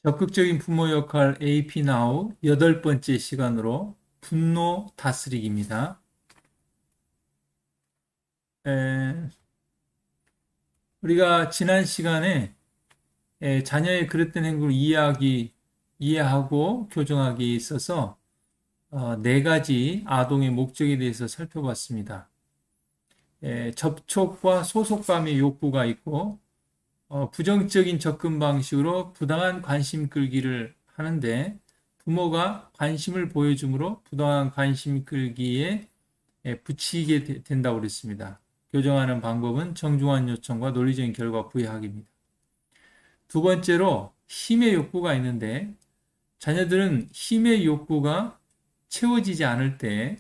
적극적인 부모 역할 AP Now 8번째 시간으로 분노 다스리기입니다. 에, 우리가 지난 시간에 자녀의 그릇된 행동을 이해하고 교정하기에 있어서 네 가지 아동의 목적에 대해서 살펴봤습니다. 접촉과 소속감의 욕구가 있고 부정적인 접근 방식으로 부당한 관심 끌기를 하는데 부모가 관심을 보여주므로 부당한 관심 끌기에 부치게 된다고 그랬습니다. 교정하는 방법은 정중한 요청과 논리적인 결과 부여하기입니다. 두 번째로 힘의 욕구가 있는데 자녀들은 힘의 욕구가 채워지지 않을 때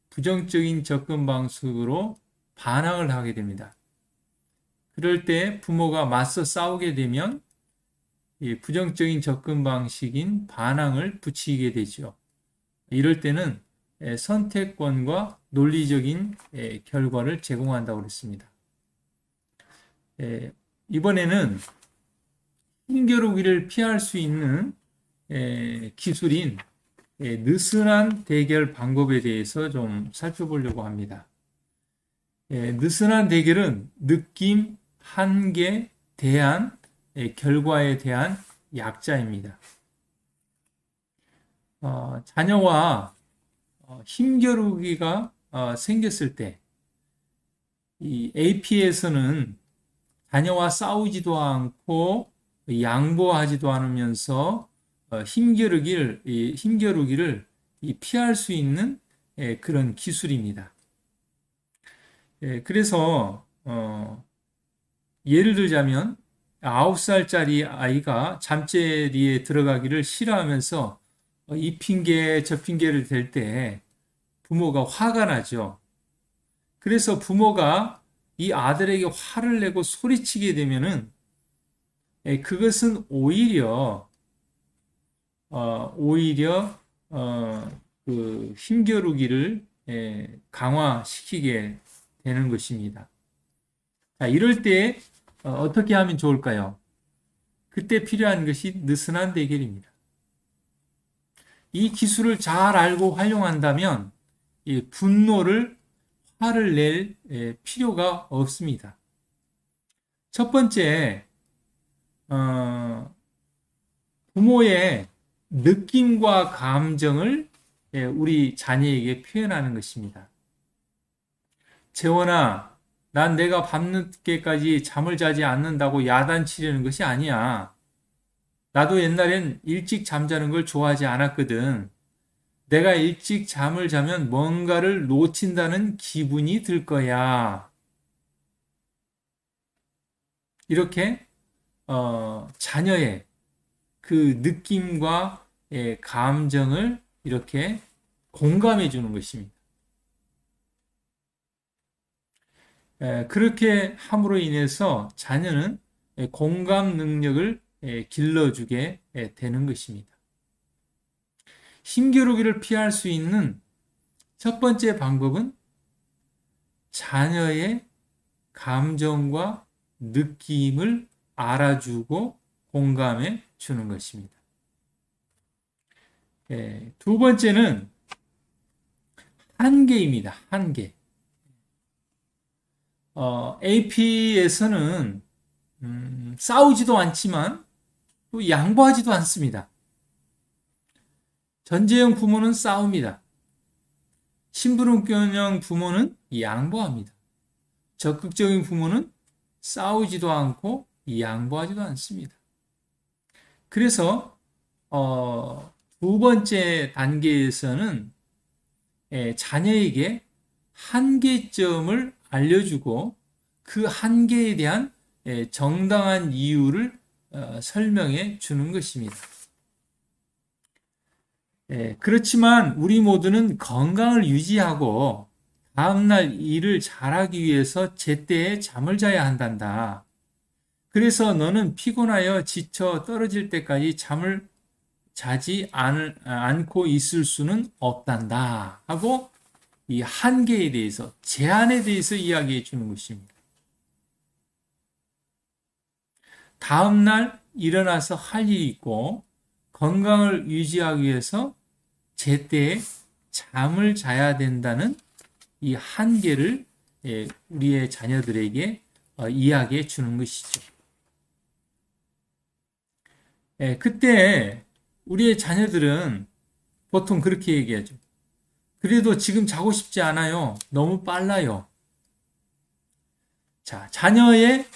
부정적인 접근 방식으로 반항을 하게 됩니다. 그럴 때 부모가 맞서 싸우게 되면 부정적인 접근 방식인 반항을 부치게 되죠. 이럴 때는 선택권과 논리적인 결과를 제공한다고 그랬습니다. 이번에는 힘겨루기를 피할 수 있는 기술인 느슨한 대결 방법에 대해서 좀 살펴보려고 합니다. 느슨한 대결은 느낌, 한계, 대안, 결과에 대한 약자입니다. 자녀와 힘겨루기가 생겼을 때, 이 AP에서는 자녀와 싸우지도 않고 양보하지도 않으면서 힘겨루기를 피할 수 있는 그런 기술입니다. 그래서 예를 들자면 9살짜리 아이가 잠자리에 들어가기를 싫어하면서 이 핑계 저 핑계를 댈 때 부모가 화가 나죠. 그래서 부모가 이 아들에게 화를 내고 소리치게 되면은 그것은 오히려 그 힘겨루기를 강화시키게 되는 것입니다. 자, 이럴 때 어떻게 하면 좋을까요? 그때 필요한 것이 느슨한 대결입니다. 이 기술을 잘 알고 활용한다면 이 화를 낼 필요가 없습니다. 첫 번째, 부모의 느낌과 감정을 우리 자녀에게 표현하는 것입니다. 재원아, 난 내가 밤늦게까지 잠을 자지 않는다고 야단치려는 것이 아니야. 나도 옛날엔 일찍 잠자는 걸 좋아하지 않았거든. 내가 일찍 잠을 자면 뭔가를 놓친다는 기분이 들 거야. 이렇게 자녀의 그 느낌과 감정을 이렇게 공감해 주는 것입니다. 그렇게 함으로 인해서 자녀는 공감 능력을 길러주게 되는 것입니다. 힘겨루기를 피할 수 있는 첫 번째 방법은 자녀의 감정과 느낌을 알아주고 공감해 주는 것입니다. 두 번째는 한계입니다. 한계. AP에서는 싸우지도 않지만 또 양보하지도 않습니다. 전제형 부모는 싸웁니다. 심부름꾼형 부모는 양보합니다. 적극적인 부모는 싸우지도 않고 양보하지도 않습니다. 그래서 두 번째 단계에서는 자녀에게 한계점을 알려주고 그 한계에 대한 정당한 이유를 설명해 주는 것입니다. 그렇지만 우리 모두는 건강을 유지하고 다음날 일을 잘하기 위해서 제때에 잠을 자야 한단다. 그래서 너는 피곤하여 지쳐 떨어질 때까지 잠을 자지 않고 있을 수는 없단다. 하고 이 한계에 대해서, 제한에 대해서 이야기해 주는 것입니다. 다음날 일어나서 할 일이 있고 건강을 유지하기 위해서 제때 잠을 자야 된다는 이 한계를 우리의 자녀들에게 이야기해 주는 것이죠. 그때 우리의 자녀들은 보통 그렇게 얘기하죠. 그래도 지금 자고 싶지 않아요. 너무 빨라요. 자, 자녀의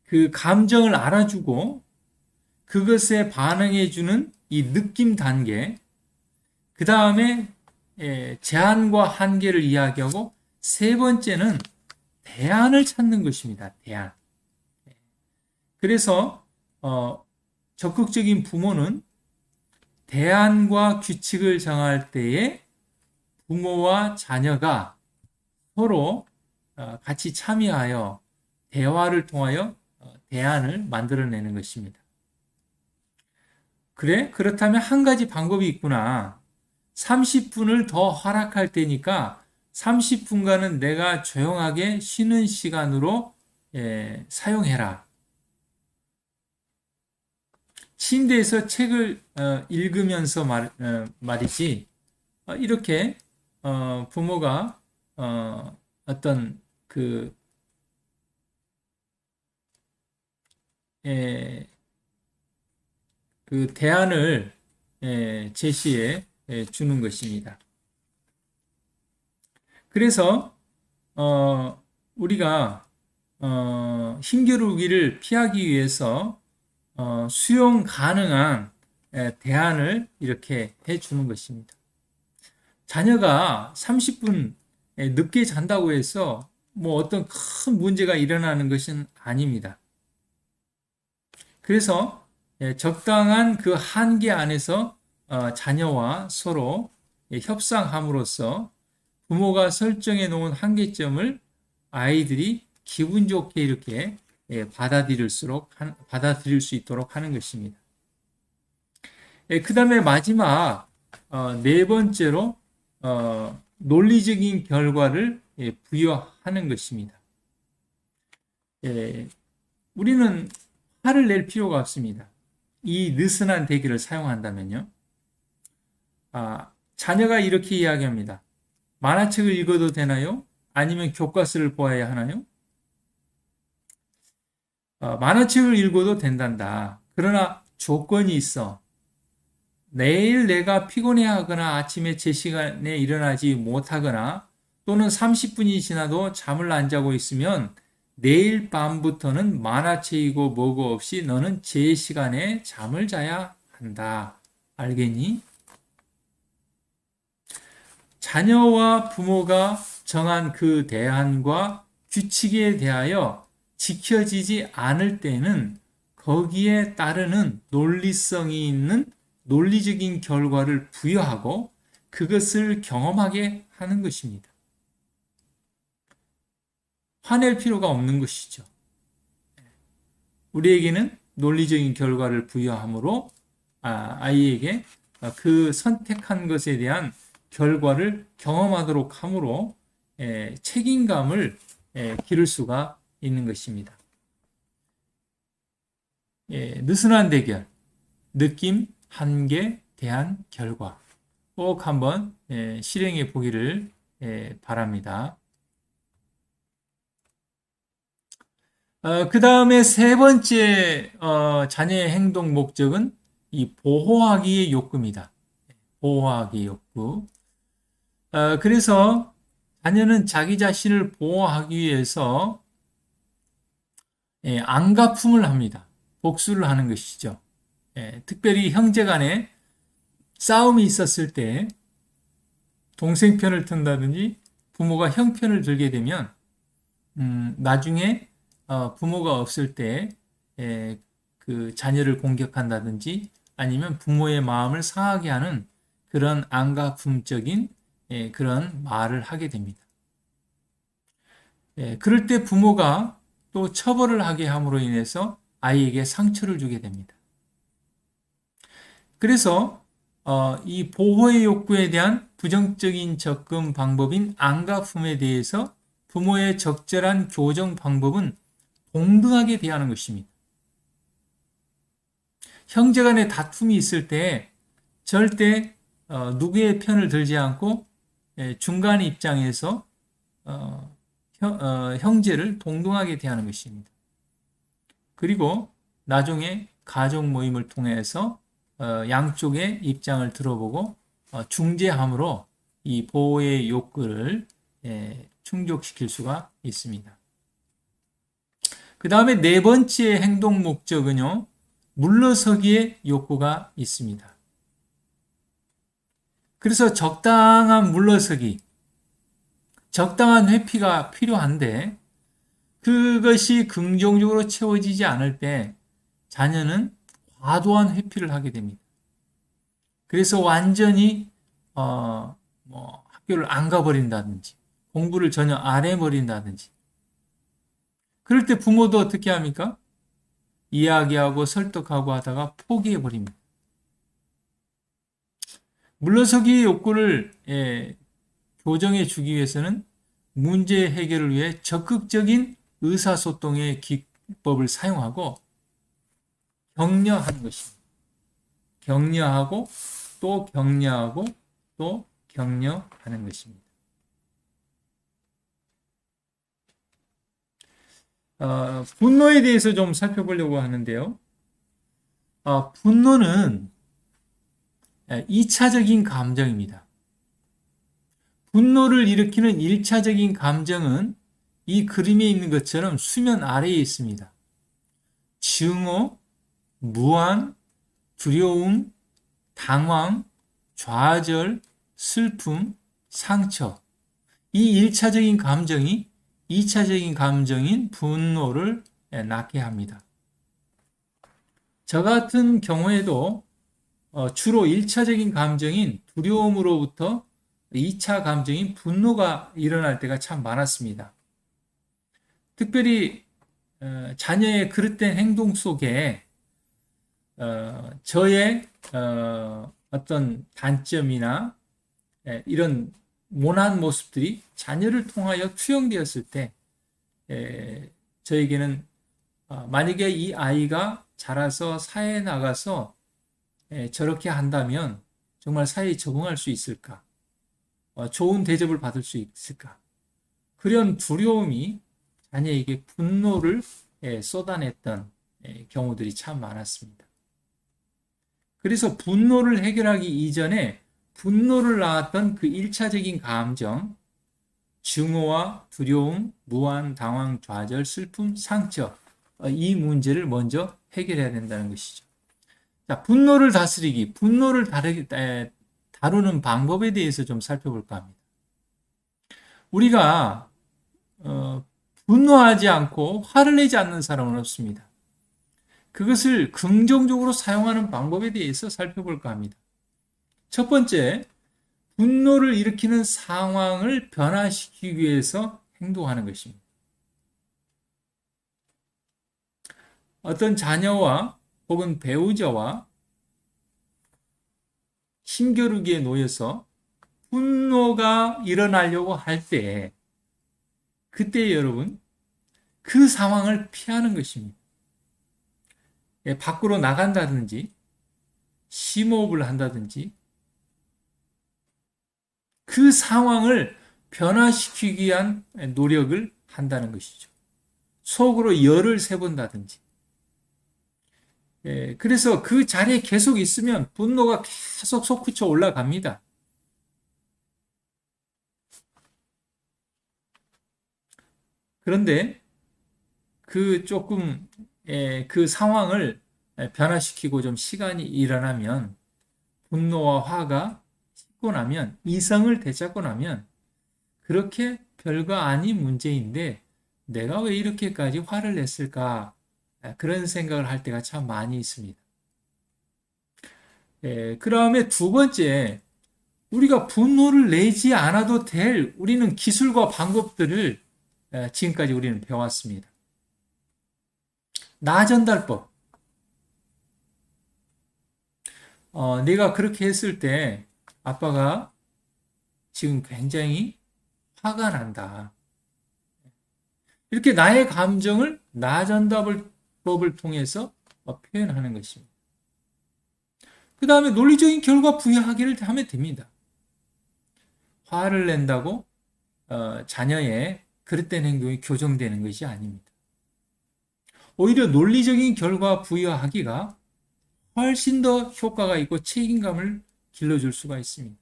그 감정을 알아주고 그것에 반응해주는 이 느낌 단계, 그 다음에 제한과 한계를 이야기하고 세 번째는 대안을 찾는 것입니다. 대안. 그래서 적극적인 부모는 대안과 규칙을 정할 때에 부모와 자녀가 서로 같이 참여하여 대화를 통하여 대안을 만들어내는 것입니다. 그래? 그렇다면 한 가지 방법이 있구나. 30분을 더 허락할 테니까 30분간은 내가 조용하게 쉬는 시간으로 사용해라. 침대에서 책을 읽으면서 말이지. 이렇게 부모가 어떤 그 대안을 제시해 주는 것입니다. 그래서 우리가 힘겨루기를 피하기 위해서 수용 가능한 대안을 이렇게 해주는 것입니다. 자녀가 30분 늦게 잔다고 해서 뭐 어떤 큰 문제가 일어나는 것은 아닙니다. 그래서 적당한 그 한계 안에서 자녀와 서로 협상함으로써 부모가 설정해 놓은 한계점을 아이들이 기분 좋게 이렇게 받아들일 수 있도록 하는 것입니다. 그 다음에 마지막 네 번째로 논리적인 결과를 부여하는 것입니다. 우리는 화를 낼 필요가 없습니다. 이 느슨한 대기를 사용한다면요. 자녀가 이렇게 이야기합니다. 만화책을 읽어도 되나요? 아니면 교과서를 보아야 하나요? 만화책을 읽어도 된단다. 그러나 조건이 있어. 내일 내가 피곤해하거나 아침에 제 시간에 일어나지 못하거나 또는 30분이 지나도 잠을 안 자고 있으면 내일 밤부터는 만화책이고 뭐고 없이 너는 제 시간에 잠을 자야 한다. 알겠니? 자녀와 부모가 정한 그 대안과 규칙에 대하여 지켜지지 않을 때는 거기에 따르는 논리성이 있는 논리적인 결과를 부여하고 그것을 경험하게 하는 것입니다. 화낼 필요가 없는 것이죠. 우리에게는 논리적인 결과를 부여함으로 아이에게 그 선택한 것에 대한 결과를 경험하도록 함으로 책임감을 기를 수가 있는 것입니다. 느슨한 대결, 느낌, 한계, 대안, 결과 꼭 한번 실행해 보기를 바랍니다. 그 다음에 세 번째 자녀의 행동 목적은 이 보호하기의 욕구입니다. 보호하기의 욕구. 그래서 자녀는 자기 자신을 보호하기 위해서 안가품을 합니다. 복수를 하는 것이죠. 특별히 형제 간에 싸움이 있었을 때 동생 편을 든다든지 부모가 형 편을 들게 되면 나중에 부모가 없을 때 그 자녀를 공격한다든지 아니면 부모의 마음을 상하게 하는 그런 안가품적인 그런 말을 하게 됩니다. 그럴 때 부모가 또 처벌을 하게 함으로 인해서 아이에게 상처를 주게 됩니다. 그래서 이 보호의 욕구에 대한 부정적인 접근 방법인 안가품에 대해서 부모의 적절한 교정 방법은 동등하게 대하는 것입니다. 형제 간의 다툼이 있을 때 절대 누구의 편을 들지 않고 중간 입장에서 형제를 동등하게 대하는 것입니다. 그리고 나중에 가족 모임을 통해서 양쪽의 입장을 들어보고 중재함으로 이 보호의 욕구를 충족시킬 수가 있습니다. 그 다음에 네 번째 행동 목적은요, 물러서기의 욕구가 있습니다. 그래서 적당한 물러서기, 적당한 회피가 필요한데 그것이 긍정적으로 채워지지 않을 때 자녀는 과도한 회피를 하게 됩니다. 그래서 완전히 학교를 안 가버린다든지 공부를 전혀 안 해버린다든지 그럴 때 부모도 어떻게 합니까? 이야기하고 설득하고 하다가 포기해버립니다. 물러서기의 욕구를 교정해 주기 위해서는 문제 해결을 위해 적극적인 의사소통의 기법을 사용하고 격려하는 것입니다. 격려하고 또 격려하고 또 격려하는 것입니다. 분노에 대해서 좀 살펴보려고 하는데요. 분노는 2차적인 감정입니다. 분노를 일으키는 1차적인 감정은 이 그림에 있는 것처럼 수면 아래에 있습니다. 증오, 무안, 두려움, 당황, 좌절, 슬픔, 상처. 이 1차적인 감정이 2차적인 감정인 분노를 낳게 합니다. 저 같은 경우에도 주로 1차적인 감정인 두려움으로부터 2차 감정인 분노가 일어날 때가 참 많았습니다. 특별히 자녀의 그릇된 행동 속에 저의 어떤 단점이나 이런 모난 모습들이 자녀를 통하여 투영되었을 때 저에게는 만약에 이 아이가 자라서 사회에 나가서 저렇게 한다면 정말 사회에 적응할 수 있을까? 좋은 대접을 받을 수 있을까? 그런 두려움이 자녀에게 분노를 쏟아냈던 경우들이 참 많았습니다. 그래서 분노를 해결하기 이전에 분노를 낳았던 그 1차적인 감정, 증오와 두려움, 무안, 당황, 좌절, 슬픔, 상처, 이 문제를 먼저 해결해야 된다는 것이죠. 자, 분노를 다스리기, 분노를 다루는 방법에 대해서 좀 살펴볼까 합니다. 우리가 분노하지 않고 화를 내지 않는 사람은 없습니다. 그것을 긍정적으로 사용하는 방법에 대해서 살펴볼까 합니다. 첫 번째, 분노를 일으키는 상황을 변화시키기 위해서 행동하는 것입니다. 어떤 자녀와 혹은 배우자와 힘겨루기에 놓여서 분노가 일어나려고 할 때, 그때 여러분, 그 상황을 피하는 것입니다. 밖으로 나간다든지, 심호흡을 한다든지, 그 상황을 변화시키기 위한 노력을 한다는 것이죠. 속으로 열을 세본다든지. 그래서 그 자리에 계속 있으면 분노가 계속 솟구쳐 올라갑니다. 그런데 그 상황을 변화시키고 좀 시간이 일어나면 분노와 화가 식고 나면 이성을 되찾고 나면 그렇게 별거 아닌 문제인데 내가 왜 이렇게까지 화를 냈을까? 그런 생각을 할 때가 참 많이 있습니다. 그 다음에 두 번째, 우리가 분노를 내지 않아도 될 우리는 기술과 방법들을 지금까지 우리는 배웠습니다. 나 전달법. 내가 그렇게 했을 때 아빠가 지금 굉장히 화가 난다. 이렇게 나의 감정을 나 전달법을 통해서 표현하는 것입니다. 그 다음에 논리적인 결과 부여하기를 하면 됩니다. 화를 낸다고 자녀의 그릇된 행동이 교정되는 것이 아닙니다. 오히려 논리적인 결과 부여하기가 훨씬 더 효과가 있고 책임감을 길러줄 수가 있습니다.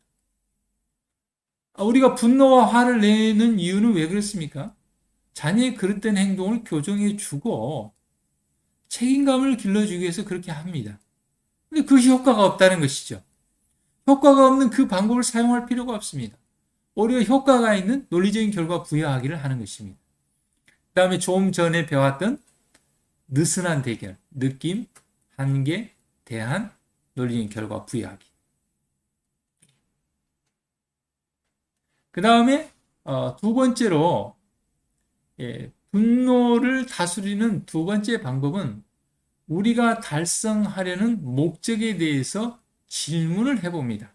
우리가 분노와 화를 내는 이유는 왜 그렇습니까? 자녀의 그릇된 행동을 교정해 주고 책임감을 길러주기 위해서 그렇게 합니다. 근데 그것이 효과가 없다는 것이죠. 효과가 없는 그 방법을 사용할 필요가 없습니다. 오히려 효과가 있는 논리적인 결과 부여하기를 하는 것입니다. 그 다음에 좀 전에 배웠던 느슨한 대결, 느낌, 한계, 대안, 논리적인 결과 부여하기. 그 다음에 두 번째로 분노를 다스리는 두 번째 방법은 우리가 달성하려는 목적에 대해서 질문을 해봅니다.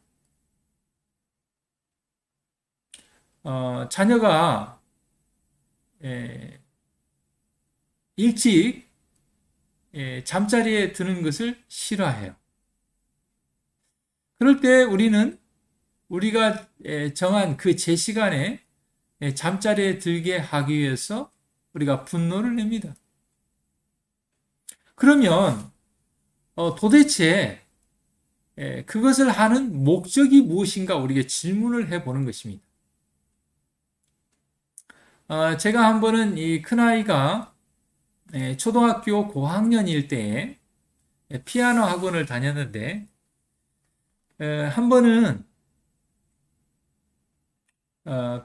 자녀가 일찍 잠자리에 드는 것을 싫어해요. 그럴 때 우리가 정한 그 제 시간에 잠자리에 들게 하기 위해서 우리가 분노를 냅니다. 그러면 도대체 그것을 하는 목적이 무엇인가 우리가 질문을 해보는 것입니다. 제가 한 번은 이 큰아이가 초등학교 고학년일 때에 피아노 학원을 다녔는데 한 번은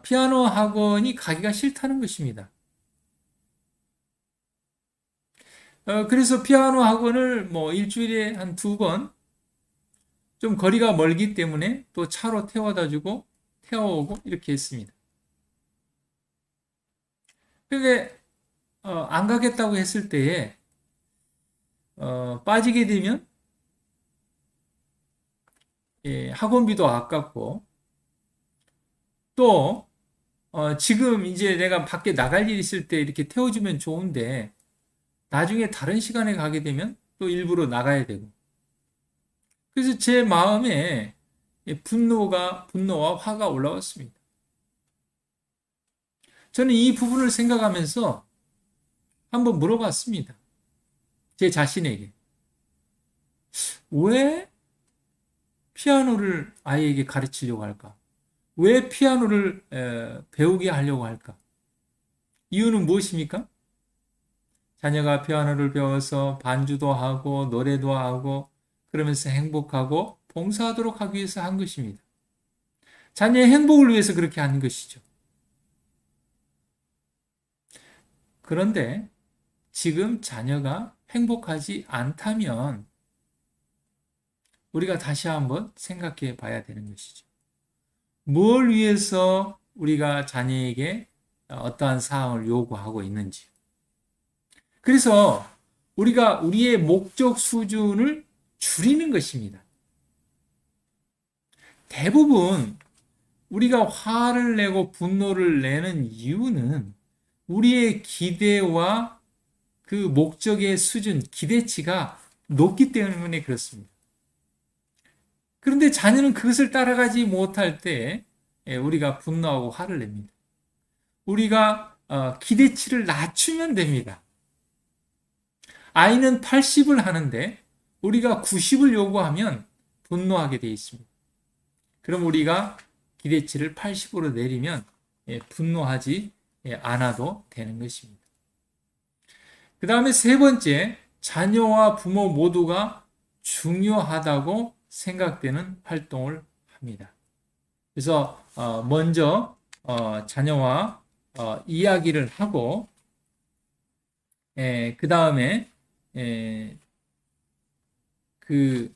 피아노 학원이 가기가 싫다는 것입니다. 그래서 피아노 학원을 뭐 일주일에 한 2번, 좀 거리가 멀기 때문에 또 차로 태워다 주고 태워오고 이렇게 했습니다. 근데 안 가겠다고 했을 때에 빠지게 되면 학원비도 아깝고 또 지금 이제 내가 밖에 나갈 일 있을 때 이렇게 태워주면 좋은데 나중에 다른 시간에 가게 되면 또 일부러 나가야 되고 그래서 제 마음에 분노와 화가 올라왔습니다. 저는 이 부분을 생각하면서 한번 물어봤습니다. 제 자신에게. 왜 피아노를 아이에게 가르치려고 할까? 왜 피아노를 배우게 하려고 할까? 이유는 무엇입니까? 자녀가 피아노를 배워서 반주도 하고 노래도 하고 그러면서 행복하고 봉사하도록 하기 위해서 한 것입니다. 자녀의 행복을 위해서 그렇게 한 것이죠. 그런데 지금 자녀가 행복하지 않다면 우리가 다시 한번 생각해 봐야 되는 것이죠. 뭘 위해서 우리가 자녀에게 어떠한 사항을 요구하고 있는지. 그래서 우리가 우리의 목적 수준을 줄이는 것입니다. 대부분 우리가 화를 내고 분노를 내는 이유는 우리의 기대와 그 목적의 수준, 기대치가 높기 때문에 그렇습니다. 그런데 자녀는 그것을 따라가지 못할 때 우리가 분노하고 화를 냅니다. 우리가 기대치를 낮추면 됩니다. 아이는 80을 하는데 우리가 90을 요구하면 분노하게 되어 있습니다. 그럼 우리가 기대치를 80으로 내리면 분노하지 않아도 되는 것입니다. 그 다음에 세 번째, 자녀와 부모 모두가 중요하다고 생각되는 활동을 합니다. 그래서 먼저 자녀와 이야기를 하고 그 다음에 그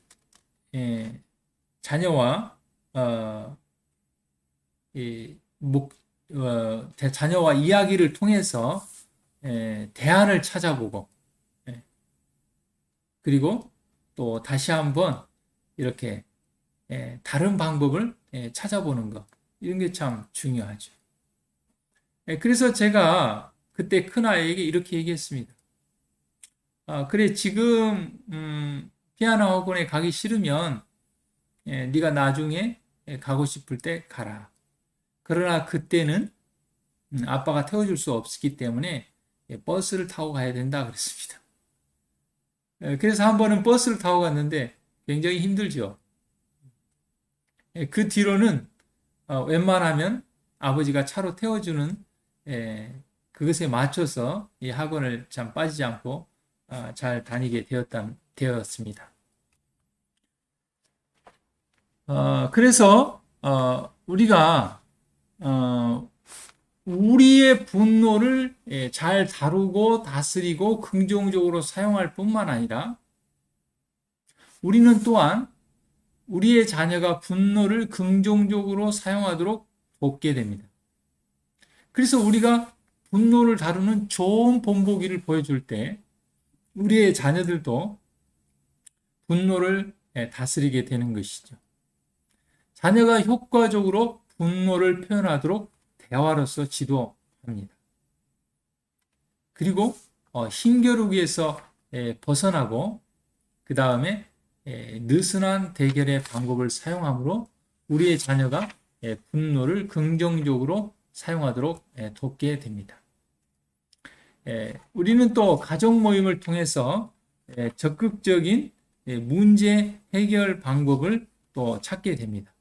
자녀와 자녀와 이야기를 통해서 대안을 찾아보고 그리고 또 다시 한번 이렇게 다른 방법을 찾아보는 것 이런 게 참 중요하죠. 그래서 제가 그때 큰아이에게 이렇게 얘기했습니다. 그래 지금 피아노 학원에 가기 싫으면 네가 나중에 가고 싶을 때 가라. 그러나 그때는 아빠가 태워줄 수 없기 때문에 버스를 타고 가야 된다 그랬습니다. 그래서 한 번은 버스를 타고 갔는데 굉장히 힘들죠. 그 뒤로는 웬만하면 아버지가 차로 태워주는 그것에 맞춰서 이 학원을 참 빠지지 않고 잘 다니게 되었습니다. 그래서 우리가 우리의 분노를 잘 다루고 다스리고 긍정적으로 사용할 뿐만 아니라 우리는 또한 우리의 자녀가 분노를 긍정적으로 사용하도록 돕게 됩니다. 그래서 우리가 분노를 다루는 좋은 본보기를 보여줄 때 우리의 자녀들도 분노를 다스리게 되는 것이죠. 자녀가 효과적으로 분노를 표현하도록 대화로서 지도합니다. 그리고 힘겨루기에서 벗어나고 그 다음에 느슨한 대결의 방법을 사용함으로 우리의 자녀가 분노를 긍정적으로 사용하도록 돕게 됩니다. 우리는 또 가족 모임을 통해서 적극적인 문제 해결 방법을 또 찾게 됩니다.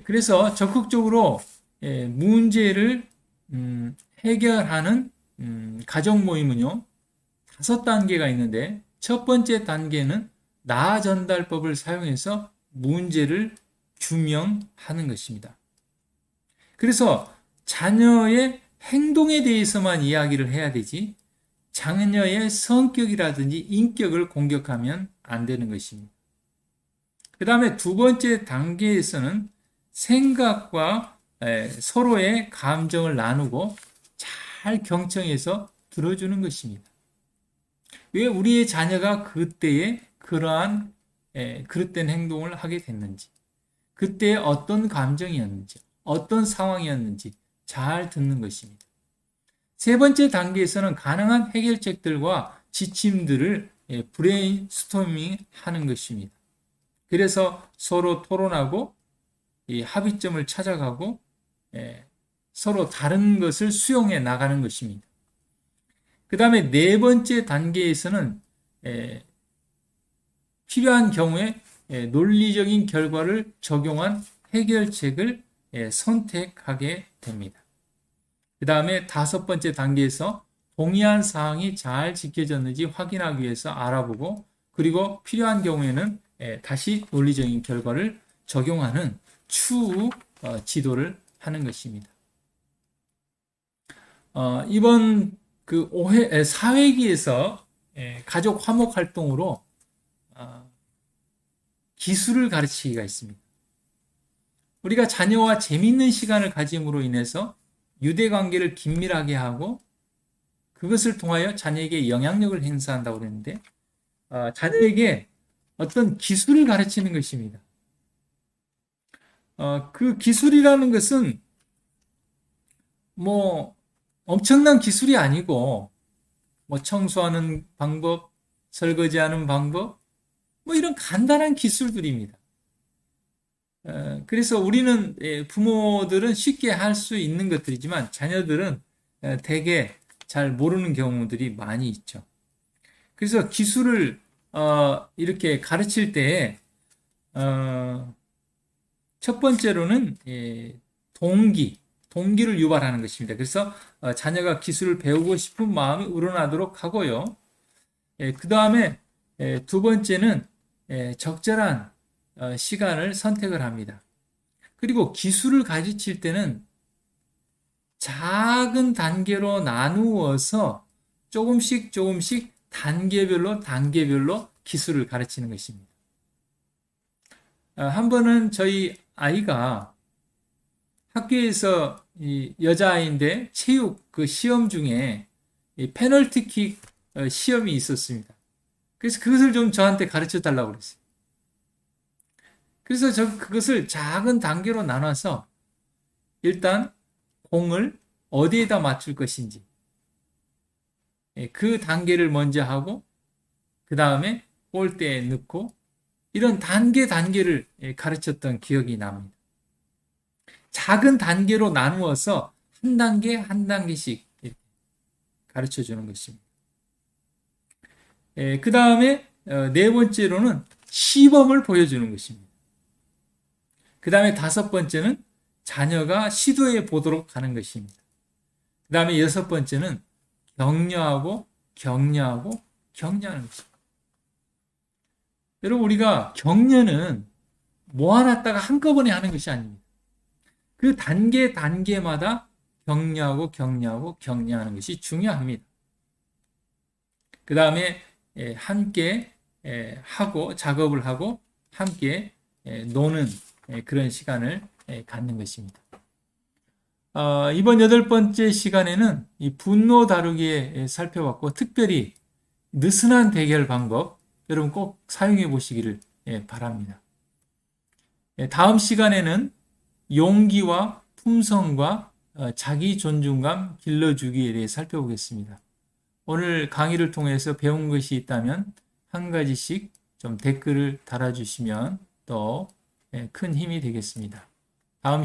그래서 적극적으로 문제를 해결하는 가족 모임은요, 5단계가 있는데 첫 번째 단계는 나 전달법을 사용해서 문제를 규명하는 것입니다. 그래서 자녀의 행동에 대해서만 이야기를 해야 되지 자녀의 성격이라든지 인격을 공격하면 안 되는 것입니다. 그 다음에 두 번째 단계에서는 생각과 서로의 감정을 나누고 잘 경청해서 들어주는 것입니다. 왜 우리의 자녀가 그때에 그러한 그릇된 행동을 하게 됐는지, 그때에 어떤 감정이었는지, 어떤 상황이었는지 잘 듣는 것입니다. 세 번째 단계에서는 가능한 해결책들과 지침들을 브레인스토밍 하는 것입니다. 그래서 서로 토론하고 이 합의점을 찾아가고 서로 다른 것을 수용해 나가는 것입니다. 그 다음에 네 번째 단계에서는 필요한 경우에 논리적인 결과를 적용한 해결책을 선택하게 됩니다. 그 다음에 다섯 번째 단계에서 동의한 사항이 잘 지켜졌는지 확인하기 위해서 알아보고 그리고 필요한 경우에는 다시 논리적인 결과를 적용하는 추후 지도를 하는 것입니다. 이번 그 4회기에서 가족 화목 활동으로 기술을 가르치기가 있습니다. 우리가 자녀와 재미있는 시간을 가짐으로 인해서 유대관계를 긴밀하게 하고 그것을 통하여 자녀에게 영향력을 행사한다고 그랬는데 자녀에게 어떤 기술을 가르치는 것입니다. 그 기술이라는 것은 뭐 엄청난 기술이 아니고 뭐 청소하는 방법, 설거지하는 방법, 뭐 이런 간단한 기술들입니다. 그래서 우리는 부모들은 쉽게 할 수 있는 것들이지만 자녀들은 되게 잘 모르는 경우들이 많이 있죠. 그래서 기술을 이렇게 가르칠 때 첫 번째로는 동기를 유발하는 것입니다. 그래서 자녀가 기술을 배우고 싶은 마음이 우러나도록 하고요. 그 다음에 두 번째는 적절한 시간을 선택을 합니다. 그리고 기술을 가르칠 때는 작은 단계로 나누어서 조금씩 단계별로 기술을 가르치는 것입니다. 한 번은 저희 아이가 학교에서 여자아이인데 체육 그 시험 중에 페널티킥 시험이 있었습니다. 그래서 그것을 좀 저한테 가르쳐 달라고 그랬어요. 그래서 저 그것을 작은 단계로 나눠서 일단 공을 어디에다 맞출 것인지 그 단계를 먼저 하고 그 다음에 골대에 넣고 이런 단계를 가르쳤던 기억이 납니다. 작은 단계로 나누어서 한 단계 한 단계씩 가르쳐 주는 것입니다. 그 다음에 네 번째로는 시범을 보여주는 것입니다. 그 다음에 다섯 번째는 자녀가 시도해 보도록 하는 것입니다. 그 다음에 여섯 번째는 격려하고 격려하는 것입니다. 여러분, 우리가 격려는 모아놨다가 한꺼번에 하는 것이 아닙니다. 그 단계마다 격려하는 것이 중요합니다. 그 다음에 함께 작업을 하고 함께 노는 그런 시간을 갖는 것입니다. 이번 여덟 번째 시간에는 이 분노 다루기에 살펴봤고, 특별히 느슨한 대결 방법 여러분 꼭 사용해 보시기를 바랍니다. 다음 시간에는 용기와 품성과 자기 존중감 길러주기에 대해 살펴보겠습니다. 오늘 강의를 통해서 배운 것이 있다면 한 가지씩 좀 댓글을 달아주시면 더 큰 힘이 되겠습니다.